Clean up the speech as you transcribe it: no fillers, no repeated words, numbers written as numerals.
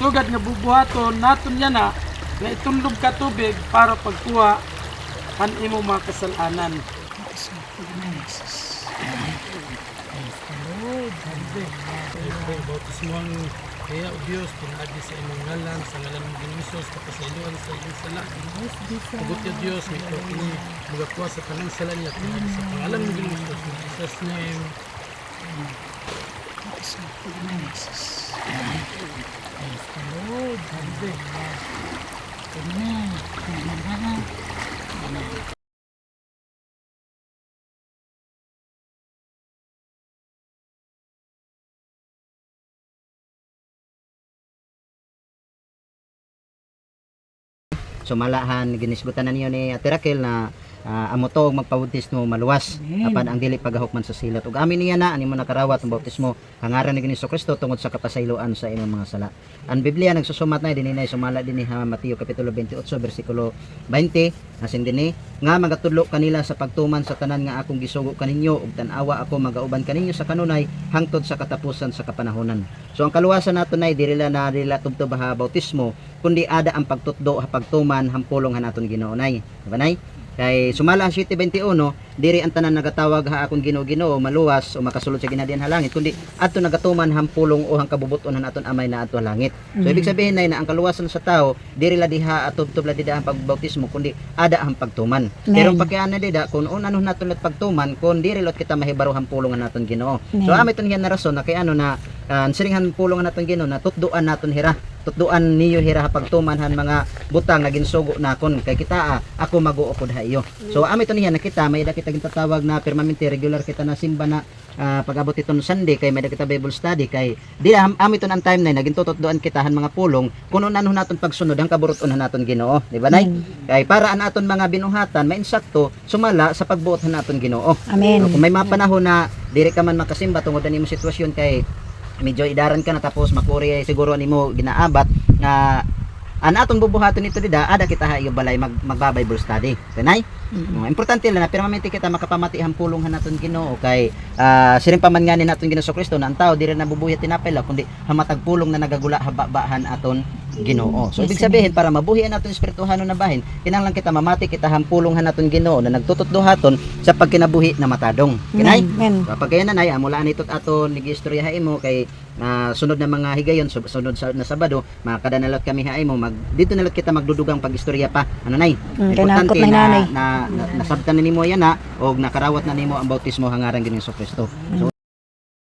Sugad nga bubuhaton naton yan na nga itundog ka tubig para pagkuha kan imo mga kasalanan. Bautismuang kaya o Diyos, pinaagi sa imong ngalan, sa ngalan ng Ginisos, kapasailuan sa iyong sala. Agot ya Diyos, may kini magakuha sa tanang sala niya, pinaagi sa pangalan ng Ginisos, in Jesus' name. So malahan ginisgutan na niyo ni Ate Raquel na amo to magpabautismo maluwas apan ang dili paghahukman sa silat ug amin niya na ani mo nakarawat ang bautismo hangaran ni Hesus Kristo tungod sa kapasayloan sa imong mga sala. Ang Biblia nagsusumat na dinhi sumala dinhi ha Mateo kapitulo 28 bersikulo 20 asin dinhi nga magatudlo kanila sa pagtuman sa tanan nga akong gisugo kaninyo ug tan-awa ako magauban kaninyo sa kanunay hangtod sa katapusan sa kapanahonan. So ang kaluwasan nato nay dili na tubtob ha bautismo kundi ada ang pagtutdo ha pagtuman hampulong ha naton Ginoo nay. Diba nay? Kay sumala 7:21 diri ang tanan nagatawag ha akong Ginoo maluwas o makasulod sa ginadian ha langit kundi adto nagatuman hampulong o hang kabubuton naton amay na adto langit. So ibig sabihin nay na ang kaluwasan sa tao diri la diha atubtob la dida ang pagbautismo kundi ada ang pagtuman. Pero pakian na dida kun ano naton lat pagtuman kun diri lot kita mahibaro hampulong naton Ginoo. So amay ton na rason na kay ano na siringhan pulong naton Ginoo na tutduan naton hira tutduan niyo hira pagtuman han mga butang nga ginsugo nakon kay kita ako mag-uupod ha iyo. So ami to niya nakita may da kita gintatawag na permanente regular kita na simba na pag-abot iton Sunday kay may da kita Bible study kay di ami to ang time na nagintutudduan kita han mga pulong kuno nanon naton pagsunod ang kaburuton han naton Ginoo, di ba nay? Kay para naton mga binuhatan mainsakto sumala sa pagbuot han naton Ginoo. Amen. So, kung may mga panahon na diri ka man makasimba tungod ani mo sitwasyon kay medyo idaran ka na tapos makuri siguro nimo ginaabat na atong bubuhaton nito dida ada kita hayo balay magba-Bible study kanay. Importante lang na permanente kita makapamati ang pulong naton Ginoo kay siring paman nga ni naton Ginoo Kristo na ang tao diri na bubuhi tinapay la kundi hamatag pulong na nagagula hababahan aton Ginoo. So ibig sabihin para mabuhian naton espirituhanon na bahin kinahanglan kita mamati kita hampulong naton Ginoo na nagtutudlohaton sa pagkinabuhi na matadong kinay. Kapag kaya nanay amula nitot aton nigistorya imo kay sunod na mga higayon sunod na Sabado makadaналot kami ha imo dito nalot kita magdudugang pag-istorya pa ano nay. Importante na nasabtan na nimo yan o nakarawat na nimo ang bautismo hangaran Ginoong Kristo. So